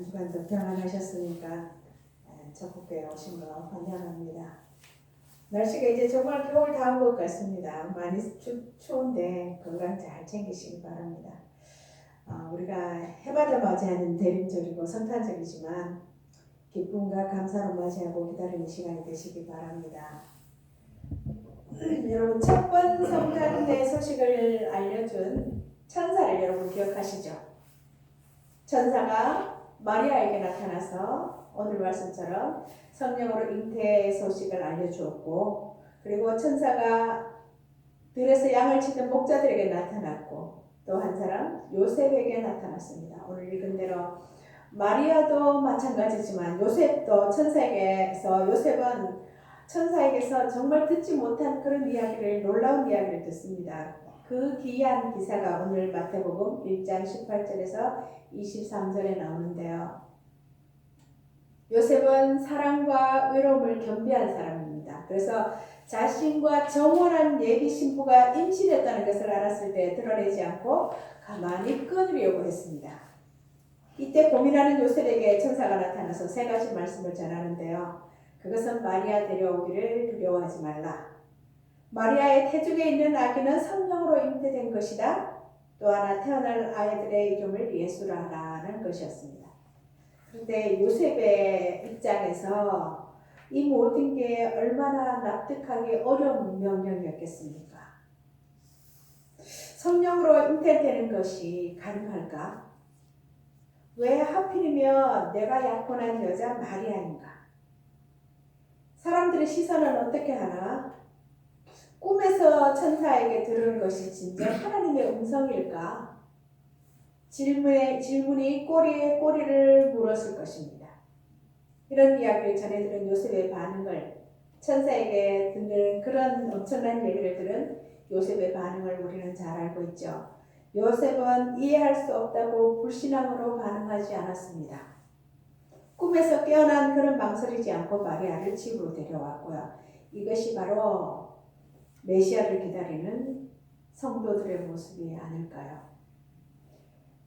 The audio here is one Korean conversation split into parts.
한 주간도 평안하셨으니까 적국교회 오신 거 환영합니다. 날씨가 이제 정말 겨울 다 온 것 같습니다. 많이 추운데 건강 잘 챙기시기 바랍니다. 우리가 해마다 맞이하는 대림절이고 성탄절이지만 기쁨과 감사로 맞이하고 기다리는 시간이 되시기 바랍니다. 여러분, 첫 번 성탄의 소식을 알려준 천사를 여러분 기억하시죠? 천사가 마리아에게 나타나서 오늘 말씀처럼 성령으로 잉태의 소식을 알려주었고, 그리고 천사가 들에서 양을 치던 목자들에게 나타났고, 또 한 사람 요셉에게 나타났습니다. 오늘 읽은 대로 마리아도 마찬가지지만 요셉도 요셉은 천사에게서 정말 듣지 못한 그런 이야기를, 놀라운 이야기를 듣습니다. 그 귀한 기사가 오늘 마태복음 1장 18절에서 23절에 나오는데요. 요셉은 사랑과 외로움을 겸비한 사람입니다. 그래서 자신과 정원한 예비 신부가 임신했다는 것을 알았을 때 드러내지 않고 가만히 끊으려고 했습니다. 이때 고민하는 요셉에게 천사가 나타나서 세 가지 말씀을 전하는데요. 그것은 마리아 데려오기를 두려워하지 말라. 마리아의 태중에 있는 아기는 성령으로 잉태된 것이다. 또 하나, 태어날 아이들의 이름을 예수라 하라는 것이었습니다. 그런데 요셉의 입장에서 이 모든 게 얼마나 납득하기 어려운 명령이었겠습니까? 성령으로 잉태되는 것이 가능할까? 왜 하필이면 내가 약혼한 여자 마리아인가? 사람들의 시선은 어떻게 하나? 꿈에서 천사에게 들은 것이 진짜 하나님의 음성일까? 질문이 꼬리에 꼬리를 물었을 것입니다. 이런 이야기를 전해들은 요셉의 반응을, 천사에게 듣는 그런 엄청난 얘기를 들은 요셉의 반응을 우리는 잘 알고 있죠. 요셉은 이해할 수 없다고 불신앙으로 반응하지 않았습니다. 꿈에서 깨어난 그런 망설이지 않고 마리아를 집으로 데려왔고요. 이것이 바로 메시아를 기다리는 성도들의 모습이 아닐까요?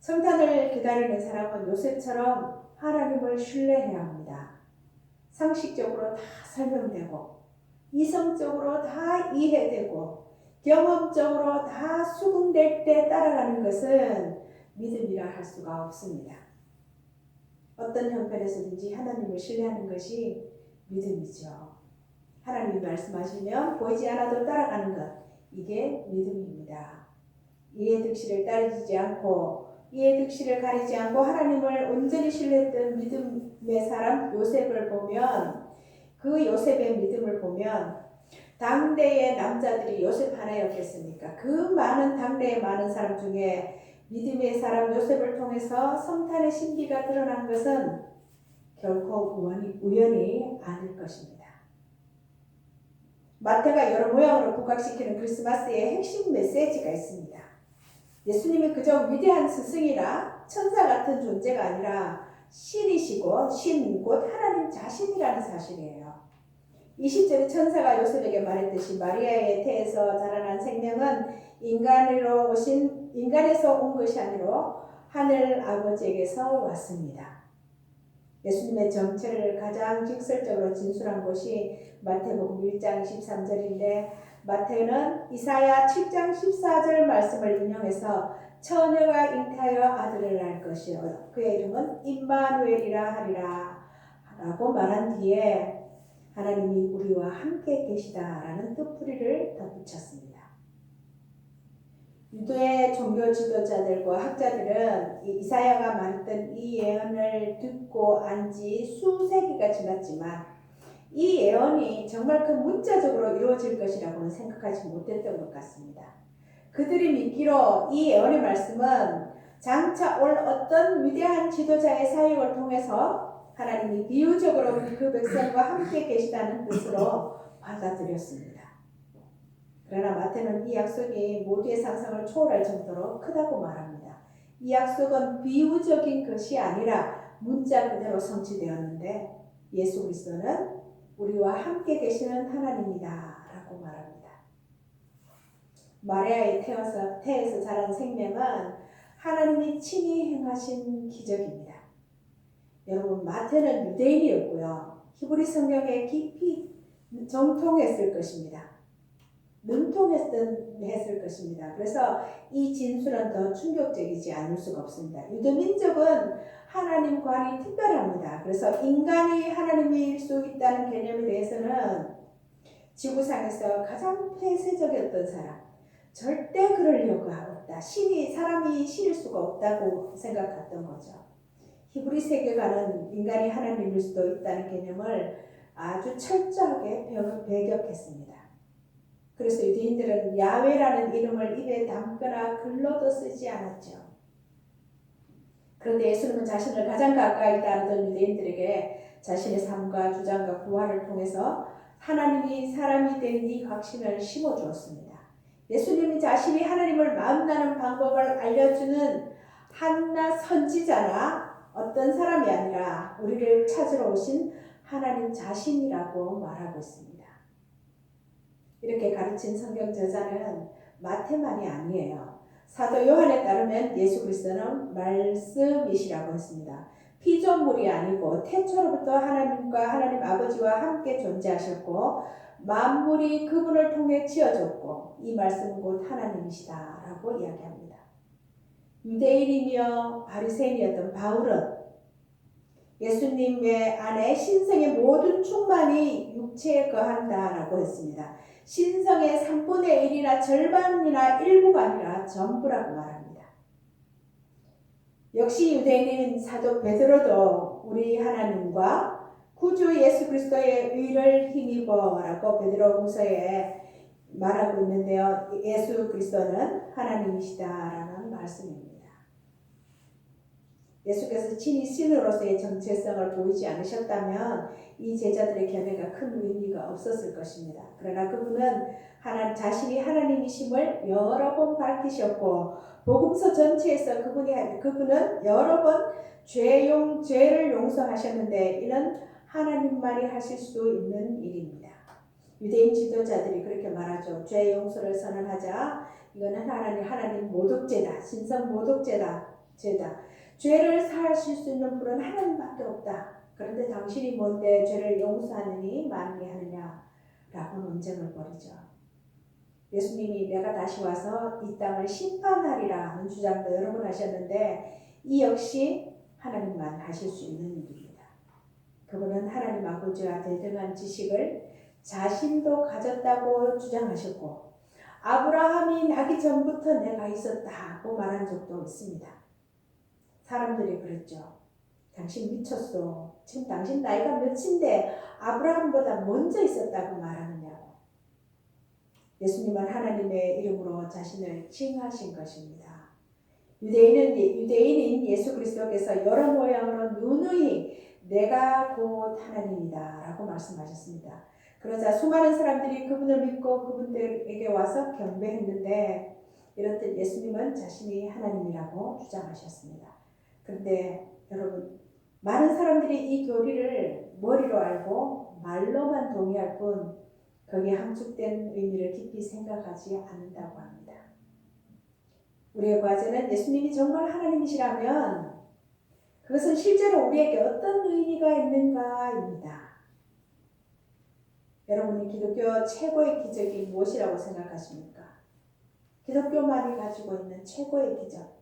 성탄을 기다리는 사람은 요셉처럼 하나님을 신뢰해야 합니다. 상식적으로 다 설명되고, 이성적으로 다 이해되고, 경험적으로 다 수긍될 때 따라가는 것은 믿음이라 할 수가 없습니다. 어떤 형편에서든지 하나님을 신뢰하는 것이 믿음이죠. 하나님이 말씀하시면 보이지 않아도 따라가는 것, 이게 믿음입니다. 이해득실을 따르지 않고, 이해득실을 가리지 않고 하나님을 온전히 신뢰했던 믿음의 사람 요셉을 보면, 그 요셉의 믿음을 보면 당대의 남자들이 요셉 하나였겠습니까? 그 많은 당대의 많은 사람 중에 믿음의 사람 요셉을 통해서 성탄의 신비가 드러난 것은 결코 우연이 아닐 것입니다. 마태가 여러 모양으로 부각시키는 크리스마스의 핵심 메시지가 있습니다. 예수님이 그저 위대한 스승이나 천사 같은 존재가 아니라 신이시고 신 곧 하나님 자신이라는 사실이에요. 20절에 천사가 요셉에게 말했듯이 마리아의 태에서 자라난 생명은 인간에서 온 것이 아니라 하늘 아버지에게서 왔습니다. 예수님의 정체를 가장 직설적으로 진술한 곳이 마태복음 1장 23절인데, 마태는 이사야 7장 14절 말씀을 인용해서 처녀가 잉태하여 아들을 낳을 것이요 그의 이름은 임마누엘이라 하리라 라고 말한 뒤에 하나님이 우리와 함께 계시다라는 뜻풀이를 덧붙였습니다. 유대의 종교 지도자들과 학자들은 이사야가 말했던 이 예언을 듣고 안 지 수세기가 지났지만 이 예언이 정말 그 문자적으로 이루어질 것이라고는 생각하지 못했던 것 같습니다. 그들이 믿기로 이 예언의 말씀은 장차 올 어떤 위대한 지도자의 사역을 통해서 하나님이 비유적으로 그 백성과 함께 계시다는 뜻으로 받아들였습니다. 그러나 마태는 이 약속이 모두의 상상을 초월할 정도로 크다고 말합니다. 이 약속은 비유적인 것이 아니라 문자 그대로 성취되었는데, 예수 그리스도는 우리와 함께 계시는 하나님이다 라고 말합니다. 마리아의 태에서 자란 생명은 하나님이 친히 행하신 기적입니다. 여러분 마태는 유대인이었고요. 히브리 성경에 깊이 정통했을 것입니다. 능통했을 것입니다. 그래서 이 진술은 더 충격적이지 않을 수가 없습니다. 유대민족은 하나님 관이 특별합니다. 그래서 인간이 하나님일 수 있다는 개념에 대해서는 지구상에서 가장 폐쇄적이었던 사람, 절대 그럴 이유가 없다. 사람이 신일 수가 없다고 생각했던 거죠. 히브리 세계관은 인간이 하나님일 수도 있다는 개념을 아주 철저하게 배격했습니다. 그래서 유대인들은 야훼라는 이름을 입에 담거나 글로도 쓰지 않았죠. 그런데 예수님은 자신을 가장 가까이 따르던 유대인들에게 자신의 삶과 주장과 부활을 통해서 하나님이 사람이 된 이 확신을 심어주었습니다. 예수님이 자신이 하나님을 만나는 방법을 알려주는 한낱 선지자나 어떤 사람이 아니라 우리를 찾으러 오신 하나님 자신이라고 말하고 있습니다. 이렇게 가르친 성경 저자는 마태만이 아니에요. 사도 요한에 따르면 예수 그리스도는 말씀이시라고 했습니다. 피조물이 아니고 태초로부터 하나님과 하나님 아버지와 함께 존재하셨고 만물이 그분을 통해 지어졌고 이 말씀은 곧 하나님이시다라고 이야기합니다. 유대인이며 바리새인이었던 바울은 예수님의 안에 신성의 모든 충만이 육체에 거한다라고 했습니다. 신성의 3분의 1이나 절반이나 일부가 아니라 전부라고 말합니다. 역시 유대인인 사도 베드로도 우리 하나님과 구주 예수 그리스도의 의를 힘입어라고 베드로후서에 말하고 있는데요. 예수 그리스도는 하나님이시다라는 말씀입니다. 예수께서 친히 신으로서의 정체성을 보이지 않으셨다면 이 제자들의 견해가 큰 의미가 없었을 것입니다. 그러나 그분은 자신이 하나님이심을 여러 번 밝히셨고 복음서 전체에서 그분은 여러 번 죄를 용서하셨는데 이는 하나님만이 하실 수 있는 일입니다. 유대인 지도자들이 그렇게 말하죠. 죄 용서를 선언하자. 이거는 하나님 모독죄다. 신성 모독죄다. 죄를 사하실 수 있는 분은 하나님밖에 없다. 그런데 당신이 뭔데 죄를 용서하느니 만리 하느냐라고 논쟁을 벌이죠. 예수님이 내가 다시 와서 이 땅을 심판하리라 하는 주장도 여러 번 하셨는데 이 역시 하나님만 하실 수 있는 일입니다. 그분은 하나님 아버지와 대등한 지식을 자신도 가졌다고 주장하셨고 아브라함이 나기 전부터 내가 있었다고 말한 적도 있습니다. 사람들이 그랬죠. 당신 미쳤어. 지금 당신 나이가 몇인데 아브라함보다 먼저 있었다고 말하느냐고. 예수님은 하나님의 이름으로 자신을 칭하신 것입니다. 유대인인 예수 그리스도께서 여러 모양으로 누누이 내가 곧 하나님이다 라고 말씀하셨습니다. 그러자 수많은 사람들이 그분을 믿고 그분들에게 와서 경배했는데 이렇듯 예수님은 자신이 하나님이라고 주장하셨습니다. 그런데 여러분 많은 사람들이 이 교리를 머리로 알고 말로만 동의할 뿐 거기에 함축된 의미를 깊이 생각하지 않는다고 합니다. 우리의 과제는 예수님이 정말 하나님이시라면 그것은 실제로 우리에게 어떤 의미가 있는가입니다. 여러분이 기독교 최고의 기적이 무엇이라고 생각하십니까? 기독교만이 가지고 있는 최고의 기적.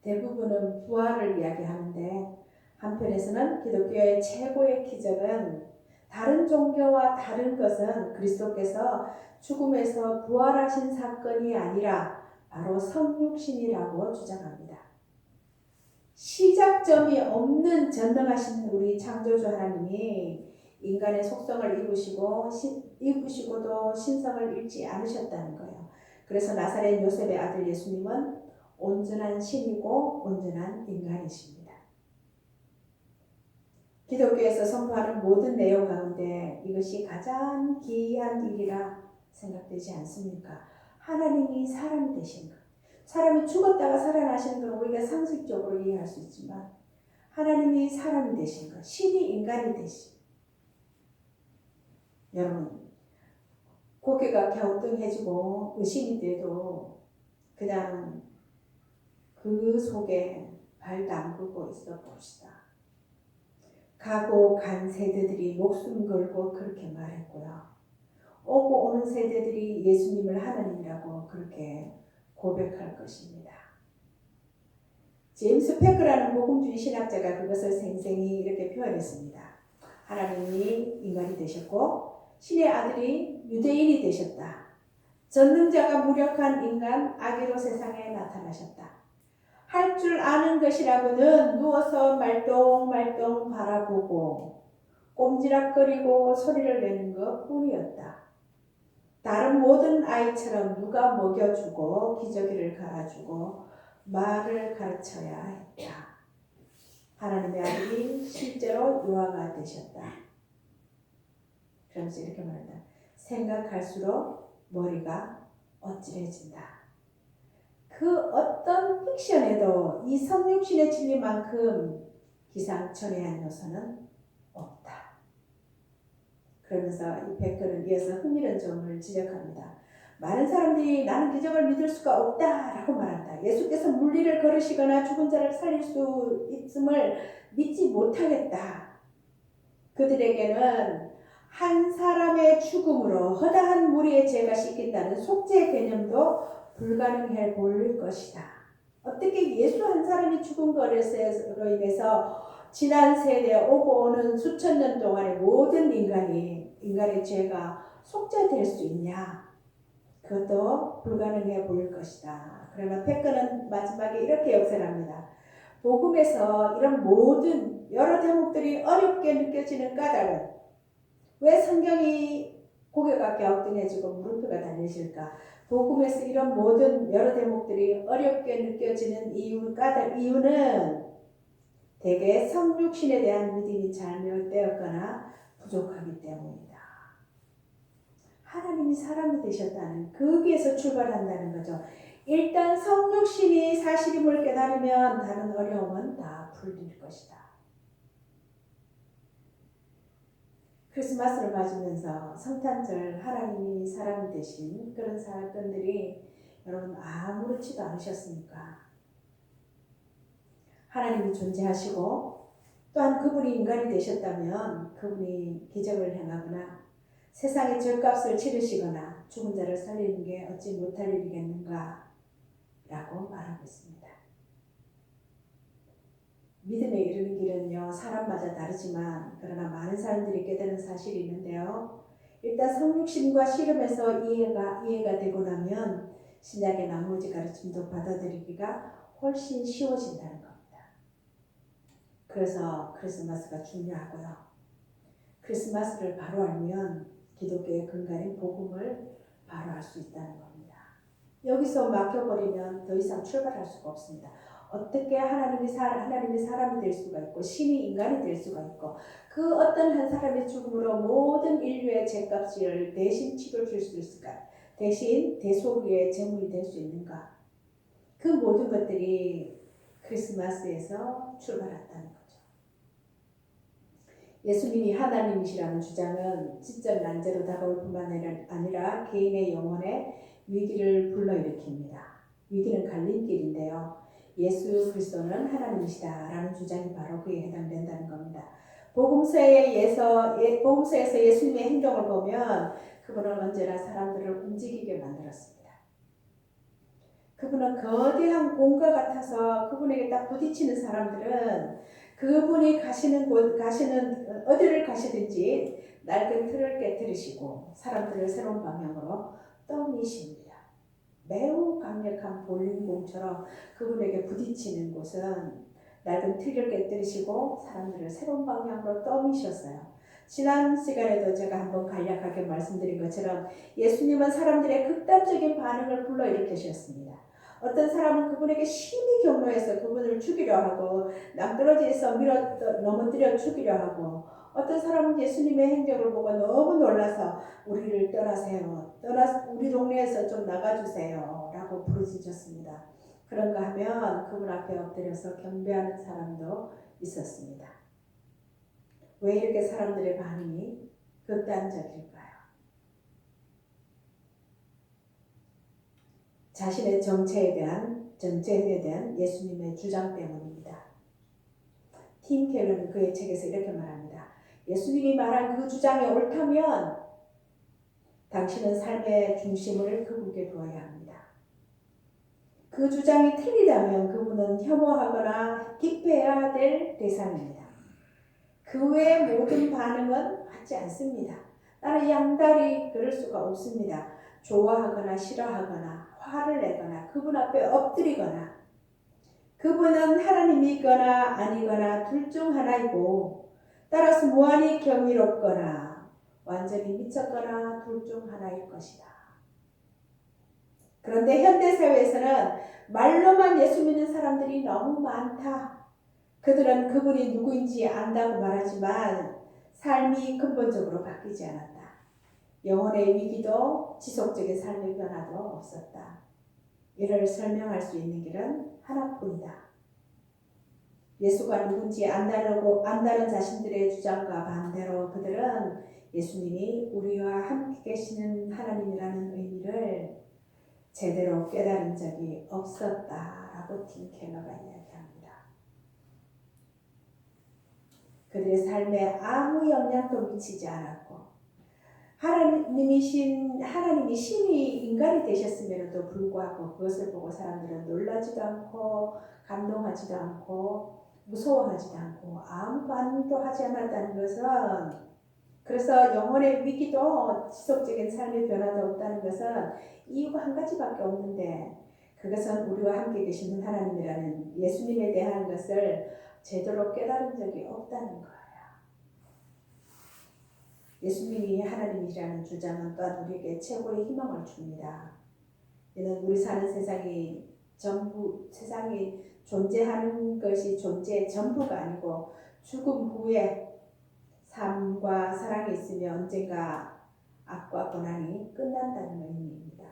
대부분은 부활을 이야기하는데 한편에서는 기독교의 최고의 기적은 다른 종교와 다른 것은 그리스도께서 죽음에서 부활하신 사건이 아니라 바로 성육신이라고 주장합니다. 시작점이 없는 전능하신 우리 창조주 하나님이 인간의 속성을 입으시고도 신성을 잃지 않으셨다는 거예요. 그래서 나사렛 요셉의 아들 예수님은 온전한 신이고 온전한 인간이십니다. 기독교에서 선포하는 모든 내용 가운데 이것이 가장 기이한 일이라 생각되지 않습니까? 하나님이 사람이 되신 것. 사람이 죽었다가 살아나시는 건 우리가 상식적으로 이해할 수 있지만 하나님이 사람이 되신 것, 신이 인간이 되신 여러분 고개가 갸우뚱해지고 의심이 돼도 그냥 그 속에 발 담그고 있어 봅시다. 가고 간 세대들이 목숨 걸고 그렇게 말했고요. 오고 오는 세대들이 예수님을 하나님이라고 그렇게 고백할 것입니다. 제임스 패커라는 복음주의 신학자가 그것을 생생히 이렇게 표현했습니다. 하나님이 인간이 되셨고 신의 아들이 유대인이 되셨다. 전능자가 무력한 인간 아기로 세상에 나타나셨다. 할 줄 아는 것이라고는 누워서 말똥말똥 바라보고 꼼지락거리고 소리를 내는 것뿐이었다. 다른 모든 아이처럼 누가 먹여주고 기저귀를 갈아주고 말을 가르쳐야 했다. 하나님의 아들이 실제로 요하가 되셨다. 그러면서 이렇게 말한다. 생각할수록 머리가 어찌해진다. 그 어떤 픽션에도 이 성육신의 진리만큼 기상천외한 요소는 없다. 그러면서 이 백근은 이어서 흥미로운 점을 지적합니다. 많은 사람들이 나는 기적을 믿을 수가 없다라고 말한다. 예수께서 물리를 걸으시거나 죽은 자를 살릴 수 있음을 믿지 못하겠다. 그들에게는 한 사람의 죽음으로 허다한 무리의 죄가 씻긴다는 속죄 개념도 불가능해 보일 것이다. 어떻게 예수 한 사람이 죽은 것으로 인해서 지난 세대 오고 오는 수천 년 동안의 모든 인간의 죄가 속죄될 수 있냐? 그것도 불가능해 보일 것이다. 그러나 패커는 마지막에 이렇게 역설합니다. 복음에서 이런 모든 여러 대목들이 어렵게 느껴지는 까닭은 왜 성경이 고개가 갸우뚱해지고 물음표가 달려질까? 복음에서 이런 모든 여러 대목들이 어렵게 느껴지는 이유는 대개 성육신에 대한 믿음이 잘못되었거나 부족하기 때문이다. 하나님이 사람이 되셨다는 거기에서 출발한다는 거죠. 일단 성육신이 사실임을 깨달으면 다른 어려움은 다 풀릴 것이다. 크리스마스를 맞으면서 성탄절 하나님이 사람이 되신 그런 사건들이 여러분 아무렇지도 않으셨습니까? 하나님이 존재하시고 또한 그분이 인간이 되셨다면 그분이 기적을 행하거나 세상의 죗값을 치르시거나 죽은 자를 살리는 게 어찌 못할 일이겠는가 라고 말하고 있습니다. 믿음에 이르는 길은요 사람마다 다르지만 그러나 많은 사람들이 깨달은 사실이 있는데요. 일단 성육신과 씨름에서 이해가 되고 나면 신약의 나머지 가르침도 받아들이기가 훨씬 쉬워진다는 겁니다. 그래서 크리스마스가 중요하고요. 크리스마스를 바로 알면 기독교의 근간인 복음을 바로 알 수 있다는 겁니다. 여기서 막혀버리면 더 이상 출발할 수가 없습니다. 어떻게 하나님이 사람이 될 수가 있고 신이 인간이 될 수가 있고 그 어떤 한 사람의 죽음으로 모든 인류의 죄값을 대신 치러줄 수 있을까? 대신 대속의 제물이 될 수 있는가? 그 모든 것들이 크리스마스에서 출발했다는 거죠. 예수님이 하나님이시라는 주장은 지적 난제로 다가올 뿐만 아니라 개인의 영혼에 위기를 불러일으킵니다. 위기는 갈림길인데요. 예수 그리스도는 하나님이시다라는 주장이 바로 그에 해당된다는 겁니다. 복음서에서 예수님의 행동을 보면 그분은 언제나 사람들을 움직이게 만들었습니다. 그분은 거대한 공과 같아서 그분에게 딱 부딪히는 사람들은 그분이 어디를 가시든지 낡은 틀을 깨뜨리시고 사람들을 새로운 방향으로 떠미십니다. 매우 강력한 볼링공처럼 그분에게 부딪히는 곳은 낡은 틀을 깨뜨리시고 사람들을 새로운 방향으로 떠미셨어요. 지난 시간에도 제가 한번 간략하게 말씀드린 것처럼 예수님은 사람들의 극단적인 반응을 불러일으키셨습니다. 어떤 사람은 그분에게 심히 경노해서 그분을 죽이려 하고 낭떠러지에서 넘어뜨려 죽이려 하고 어떤 사람은 예수님의 행적을 보고 너무 놀라서 우리를 떠나세요. 우리 동네에서 좀 나가주세요. 라고 부르짖었습니다. 그런가 하면 그분 앞에 엎드려서 경배하는 사람도 있었습니다. 왜 이렇게 사람들의 반응이 극단적일까요? 자신의 정체에 대한 전제된 예수님의 주장 때문입니다. 팀 켈러는 그의 책에서 이렇게 말합니다. 예수님이 말한 그 주장이 옳다면 당신은 삶의 중심을 그분께 두어야 합니다. 그 주장이 틀리다면 그분은 혐오하거나 기뻐해야 될 대상입니다. 그 외의 모든 반응은 맞지 않습니다. 나는 양다리 그럴 수가 없습니다. 좋아하거나 싫어하거나 화를 내거나 그분 앞에 엎드리거나 그분은 하나님이거나 아니거나 둘 중 하나이고 따라서 무한히 경이롭거나 완전히 미쳤거나 둘 중 하나일 것이다. 그런데 현대사회에서는 말로만 예수 믿는 사람들이 너무 많다. 그들은 그분이 누구인지 안다고 말하지만 삶이 근본적으로 바뀌지 않았다. 영혼의 위기도 지속적인 삶의 변화도 없었다. 이를 설명할 수 있는 길은 하나뿐이다. 예수가 누군지 안다는 자신들의 주장과 반대로 그들은 예수님이 우리와 함께 계시는 하나님이라는 의미를 제대로 깨달은 적이 없었다라고 팀 켈러가 이야기합니다. 그들의 삶에 아무 영향도 미치지 않았고 하나님이 신이 인간이 되셨음에도 불구하고 그것을 보고 사람들은 놀라지도 않고 감동하지도 않고 무서워하지도 않고 아무 반응도 하지 않았다는 것은 그래서 영혼의 위기도 지속적인 삶의 변화도 없다는 것은 이유가 한 가지밖에 없는데 그것은 우리와 함께 계시는 하나님이라는 예수님에 대한 것을 제대로 깨달은 적이 없다는 거예요. 예수님이 하나님이라는 주장은 또한 우리에게 최고의 희망을 줍니다. 이는 우리 사는 세상이 존재하는 것이 존재의 전부가 아니고 죽음 후에 삶과 사랑이 있으며 언젠가 악과 고난이 끝난다는 의미입니다.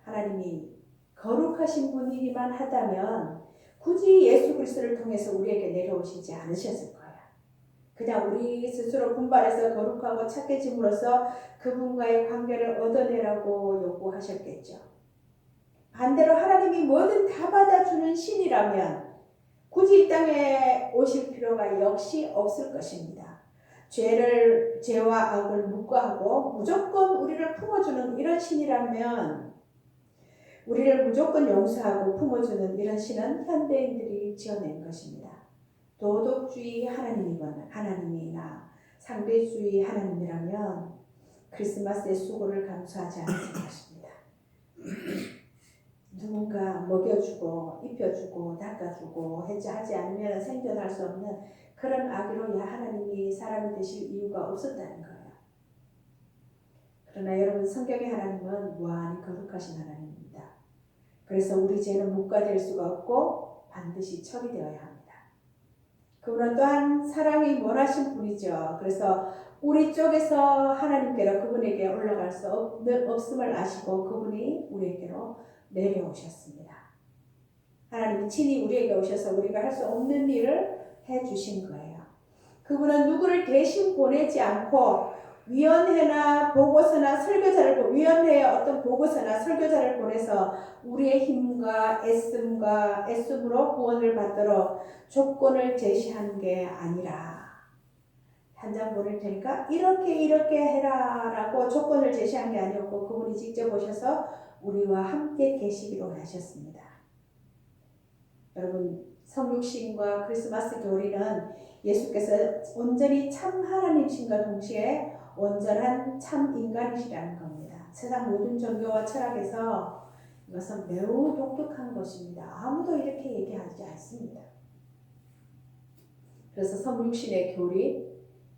하나님이 거룩하신 분이기만 하다면 굳이 예수 그리스도를 통해서 우리에게 내려오시지 않으셨을 거예요. 그냥 우리 스스로 분발해서 거룩하고 착해짐으로써 그분과의 관계를 얻어내라고 요구하셨겠죠. 반대로 하나님이 뭐든 다 받아주는 신이라면 굳이 이 땅에 오실 필요가 역시 없을 것입니다. 죄와 악을 묵과하고 무조건 우리를 품어주는 이런 신이라면 우리를 무조건 용서하고 품어주는 이런 신은 현대인들이 지어낸 것입니다. 도덕주의 하나님이나 상대주의 하나님이라면 크리스마스의 수고를 감수하지 않았을 것입니다. 누군가 먹여주고 입혀주고 닦아주고 하지 않으면 생존할 수 없는 그런 악으로 하나님이 사람이 되실 이유가 없었다는 거예요. 그러나 여러분 성경의 하나님은 무한히 거룩하신 하나님입니다. 그래서 우리 죄는 묵과될 수가 없고 반드시 처리되어야 합니다. 그분은 또한 사랑이 원하신 분이죠. 그래서 우리 쪽에서 하나님께로 그분에게 올라갈 수 없음을 아시고 그분이 우리에게로 내려오셨습니다. 하나님이 친히 우리에게 오셔서 우리가 할 수 없는 일을 해주신 거예요. 그분은 누구를 대신 보내지 않고 위원회의 어떤 보고서나 설교자를 보내서 우리의 힘과 애씀으로 구원을 받도록 조건을 제시한 게 아니라 한 장 보낼 테니까 이렇게 해라 라고 조건을 제시한 게 아니었고 그분이 직접 오셔서 우리와 함께 계시기로 하셨습니다. 여러분 성육신과 크리스마스 교리는 예수께서 온전히 참 하나님이신과 동시에 온전한 참 인간이시라는 겁니다. 세상 모든 종교와 철학에서 이것은 매우 독특한 것입니다. 아무도 이렇게 얘기하지 않습니다. 그래서 성육신의 교리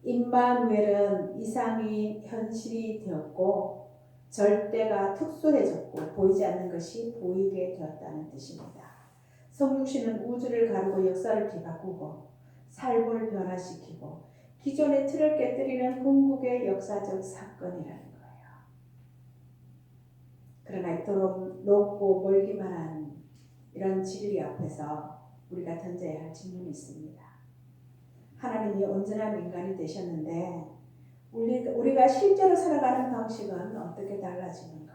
임마누엘은 이상이 현실이 되었고 절대가 특수해졌고 보이지 않는 것이 보이게 되었다는 뜻입니다. 성육신은 우주를 가르고 역사를 뒤바꾸고 삶을 변화시키고 기존의 틀을 깨뜨리는 궁극의 역사적 사건이라는 거예요. 그러나 이토록 높고 멀기만 한 이런 진리 앞에서 우리가 던져야 할 질문이 있습니다. 하나님이 온전한 인간이 되셨는데 우리가 실제로 살아가는 방식은 어떻게 달라지는가?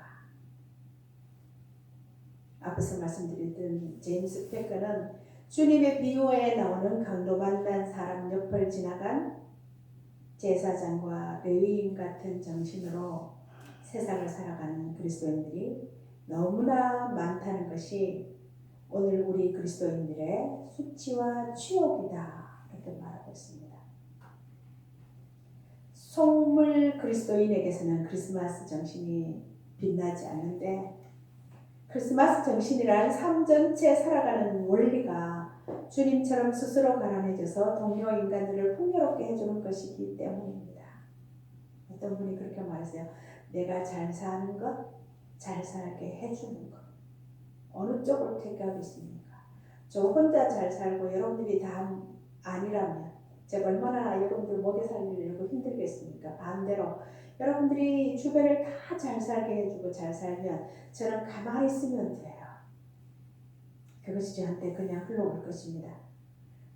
앞에서 말씀드렸던 제임스 패커는 주님의 비유에 나오는 강도 만난 사람 옆을 지나간 제사장과 레위인 같은 정신으로 세상을 살아가는 그리스도인들이 너무나 많다는 것이 오늘 우리 그리스도인들의 수치와 치욕이다 이렇게 말하고 있습니다. 속물 그리스도인에게서는 크리스마스 정신이 빛나지 않는데 크리스마스 정신이란 삶 전체 살아가는 원리가 주님처럼 스스로 가난해져서 동료 인간들을 풍요롭게 해주는 것이기 때문입니다. 어떤 분이 그렇게 말하세요. 내가 잘 사는 것, 잘 살게 해주는 것. 어느 쪽을 택하겠습니까? 저 혼자 잘 살고 여러분들이 다 아니라면 제가 얼마나 여러분들 먹여 살리려고 힘들겠습니까? 반대로 여러분들이 주변을 다 잘 살게 해주고 잘 살면 저는 가만히 있으면 돼요. 그것이 저한테 그냥 흘러올 것입니다.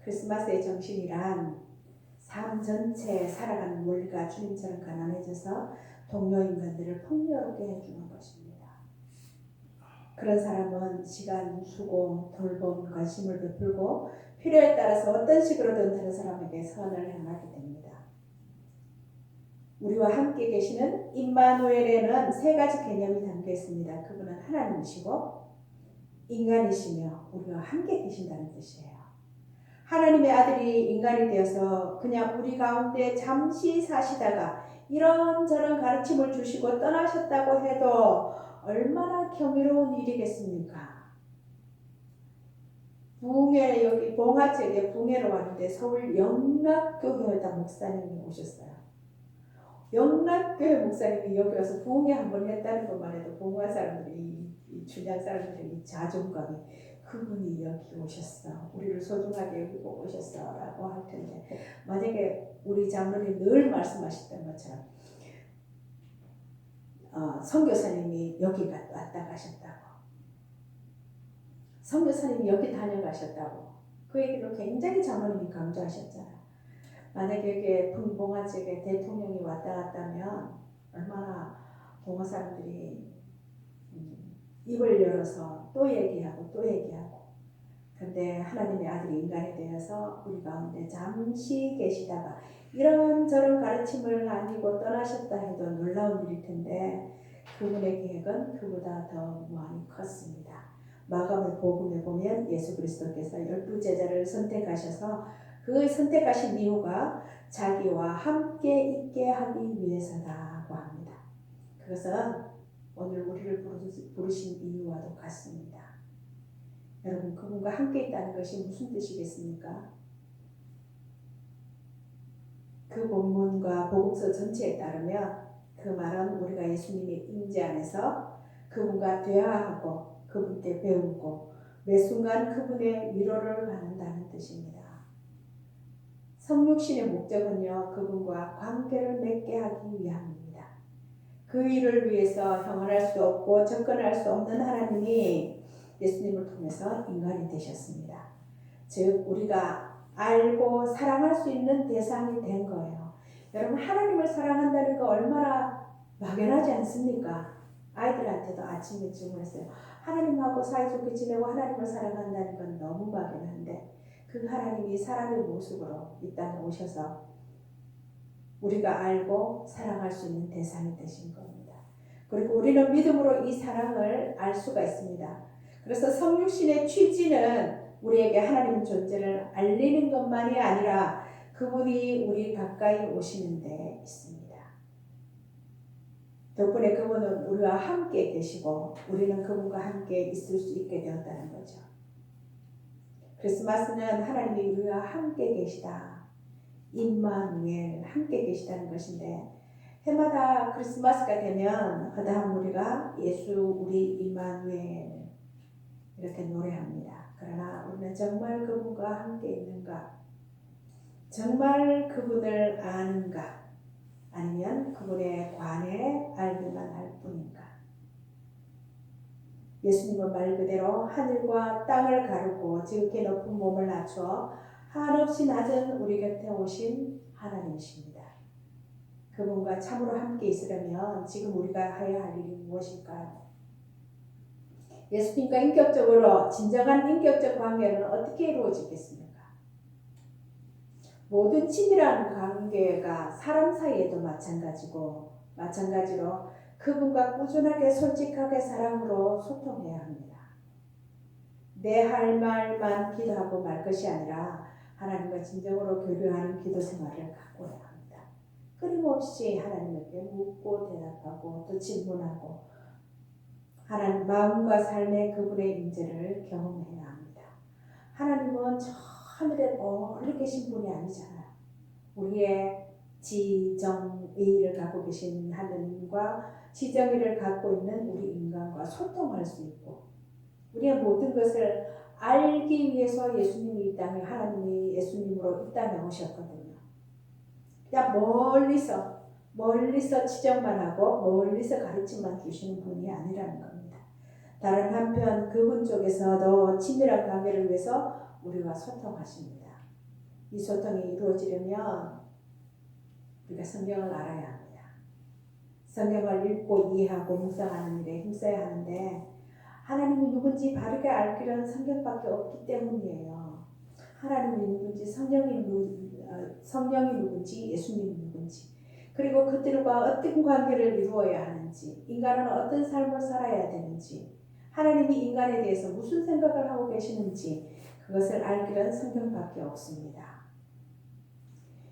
크리스마스의 정신이란 삶 전체에 살아가는 원리가 주님처럼 가난해져서 동료 인간들을 풍요롭게 해주는 것입니다. 그런 사람은 시간, 수고, 돌봄, 관심을 베풀고 필요에 따라서 어떤 식으로든 다른 사람에게 선을 행하게 됩니다. 우리와 함께 계시는 임마누엘에는 세 가지 개념이 담겨 있습니다. 그분은 하나님이시고 인간이시며 우리와 함께 계신다는 뜻이에요. 하나님의 아들이 인간이 되어서 그냥 우리 가운데 잠시 사시다가 이런저런 가르침을 주시고 떠나셨다고 해도 얼마나 경이로운 일이겠습니까? 부흥회 여기 봉화제에 부흥회로 왔는데 서울 영락교회에다 목사님이 오셨어요. 영락교회 목사님이 여기 와서 부흥회 한번 했다는 것만 해도 봉화 사람들이 이 춘향 사람들이 자존감이 그분이 여기 오셨어. 우리를 소중하게 여기고 오셨어. 라고 할 텐데 만약에 우리 장로님 늘 말씀하셨던 것처럼 선교사님이 여기 왔다 가셨다고 선교사님이 여기 다녀가셨다고 그 얘기를 굉장히 장로님이 강조하셨잖아요. 만약에 여기에 봉화지역에 대통령이 왔다 갔다면 얼마나 봉화 사람들이 입을 열어서 또 얘기하고 또 얘기하고 근데 하나님의 아들이 인간이 되어서 우리 가운데 잠시 계시다가 이런저런 가르침을 나뉘고 떠나셨다 해도 놀라운 일일 텐데 그분의 계획은 그보다 더 많이 컸습니다. 마가의 복음에 보면 예수 그리스도께서 12제자를 선택하셔서 그 선택하신 이유가 자기와 함께 있게 하기 위해서라고 합니다. 그것은 오늘 우리를 부르신 이유와도 같습니다. 여러분 그분과 함께 있다는 것이 무슨 뜻이겠습니까? 그 본문과 복음서 전체에 따르면 그 말은 우리가 예수님의 임재 안에서 그분과 대화하고 그분께 배우고 매 순간 그분의 위로를 받는다는 뜻입니다. 성육신의 목적은요 그분과 관계를 맺게 하기 위함입니다. 그 일을 위해서 형언할 수 없고 접근할 수 없는 하나님이 예수님을 통해서 인간이 되셨습니다. 즉 우리가 알고 사랑할 수 있는 대상이 된 거예요. 여러분 하나님을 사랑한다는 거 얼마나 막연하지 않습니까? 아이들한테도 아침에 질문했어요. 하나님하고 사이좋게 지내고 하나님을 사랑한다는 건 너무 막연한데 그 하나님이 사람의 모습으로 이 땅에 오셔서 우리가 알고 사랑할 수 있는 대상이 되신 겁니다. 그리고 우리는 믿음으로 이 사랑을 알 수가 있습니다. 그래서 성육신의 취지는 우리에게 하나님 존재를 알리는 것만이 아니라 그분이 우리 가까이 오시는 데 있습니다. 덕분에 그분은 우리와 함께 계시고 우리는 그분과 함께 있을 수 있게 되었다는 거죠. 크리스마스는 하나님이 우리와 함께 계시다. 임마누엘 함께 계시다는 것인데 해마다 크리스마스가 되면 그다음 우리가 예수 우리 임마누엘 이렇게 노래합니다. 그러나 우리는 정말 그분과 함께 있는가? 정말 그분을 아는가? 아니면 그분에 관해 알기만 할 뿐인가? 예수님은 말 그대로 하늘과 땅을 가르고 지극히 높은 몸을 낮춰 한없이 낮은 우리 곁에 오신 하나님이십니다. 그분과 참으로 함께 있으려면 지금 우리가 해야 할 일이 무엇일까요? 예수님과 인격적으로 진정한 인격적 관계는 어떻게 이루어지겠습니까? 모든 친밀한 관계가 사람 사이에도 마찬가지로 그분과 꾸준하게 솔직하게 사랑으로 소통해야 합니다. 내 할 말만 기도하고 말 것이 아니라 하나님과 진정으로 교류하는 기도 생활을 갖고야 합니다. 끊임없이 하나님께 묻고 대답하고 또 질문하고 하나님 마음과 삶의 그분의 임재를 경험해야 합니다. 하나님은 저 하늘에 멀리 계신 분이 아니잖아요. 우리의 지정의를 갖고 계신 하느님과 지정의를 갖고 있는 우리 인간과 소통할 수 있고 우리의 모든 것을 알기 위해서 예수님이 이 땅에 하나님이 예수님으로 이 땅에 오셨거든요. 그냥 멀리서 지적만 하고 멀리서 가르침만 주시는 분이 아니라는 겁니다. 다른 한편 그분 쪽에서도 친밀한 관계를 위해서 우리와 소통하십니다. 이 소통이 이루어지려면 우리가 성경을 알아야 합니다. 성경을 읽고 이해하고 묵상하는 일에 힘써야 하는데 하나님이 누군지 바르게 알 길은 성경밖에 없기 때문이에요. 하나님이 누군지 성령이 누군지 예수님이 누군지 그리고 그들과 어떤 관계를 이루어야 하는지 인간은 어떤 삶을 살아야 되는지 하나님이 인간에 대해서 무슨 생각을 하고 계시는지 그것을 알 길은 성경밖에 없습니다.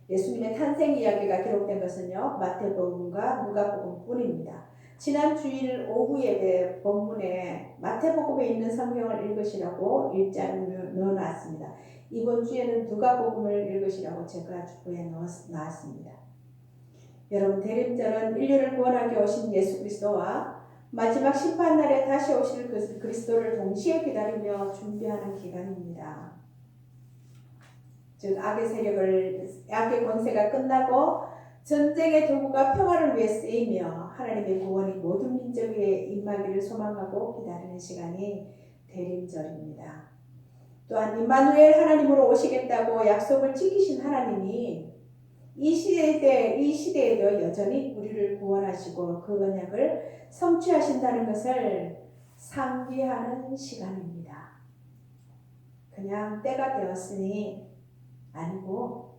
예수님의 탄생 이야기가 기록된 것은요 마태복음과 누가복음뿐입니다. 지난 주일 오후 예배 본문에 마태복음에 있는 성경을 읽으시라고 일장을 넣어놨습니다. 이번 주에는 누가복음을 읽으시라고 제가 주보에 넣었습니다. 여러분 대림절은 인류를 구원하기 오신 예수 그리스도와 마지막 심판날에 다시 오실 그리스도를 동시에 기다리며 준비하는 기간입니다. 즉 악의 권세가 끝나고 전쟁의 도구가 평화를 위해 쓰이며 하나님의 구원이 모든 민족 위에 임하기를 소망하고 기다리는 시간이 대림절입니다. 또한 임마누엘 하나님으로 오시겠다고 약속을 지키신 하나님이 이 시대에도 여전히 우리를 구원하시고 그 언약을 성취하신다는 것을 상기하는 시간입니다. 그냥 때가 되었으니 아니고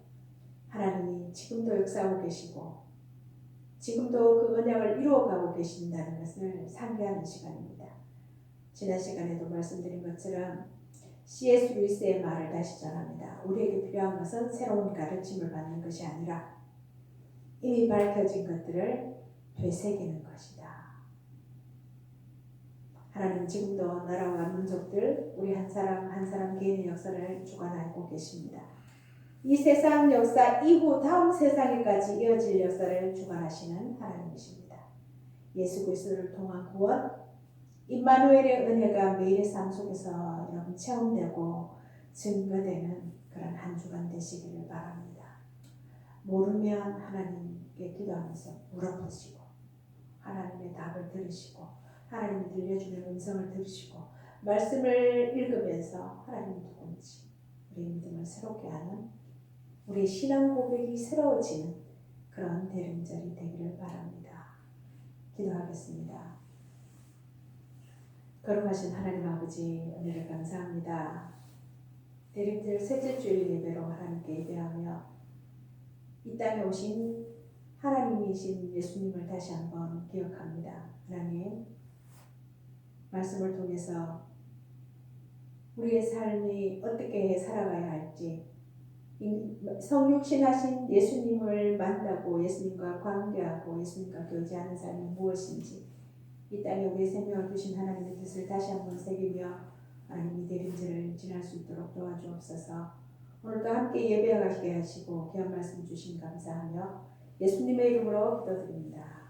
하나님이 지금도 역사하고 계시고 지금도 그 언약을 이루어가고 계신다는 것을 상기하는 시간입니다. 지난 시간에도 말씀드린 것처럼 C.S. 루이스의 말을 다시 전합니다. 우리에게 필요한 것은 새로운 가르침을 받는 것이 아니라 이미 밝혀진 것들을 되새기는 것이다. 하나님 지금도 나라와 민족들 우리 한 사람 한 사람 개인의 역사를 주관하고 계십니다. 이 세상 역사 이후 다음 세상에까지 이어질 역사를 주관하시는 하나님이십니다. 예수 그리스도를 통한 구원, 임마누엘의 은혜가 매일의 삶 속에서 여러분 체험되고 증거되는 그런 한 주간 되시기를 바랍니다. 모르면 하나님께 기도하면서 물어보시고 하나님의 답을 들으시고 하나님이 들려주는 음성을 들으시고 말씀을 읽으면서 하나님 누군지 우리의 믿음을 새롭게 하는 우리 신앙 고백이 새로워지는 그런 대림절이 되기를 바랍니다. 기도하겠습니다. 거룩하신 하나님 아버지 은혜를 감사합니다. 대림절 셋째 주일 예배로 하나님께 예배하며 이 땅에 오신 하나님이신 예수님을 다시 한번 기억합니다. 하나님 말씀을 통해서 우리의 삶이 어떻게 살아가야 할지 성육신하신 예수님을 만나고 예수님과 관계하고 예수님과 교제하는 삶이 무엇인지 이 땅에 우리의 생명을 주신 하나님의 뜻을 다시 한번 새기며 하나님이 대림절을 지날 수 있도록 도와주옵소서. 오늘도 함께 예배하게 하시고 귀한 말씀 주신 감사하며 예수님의 이름으로 기도드립니다.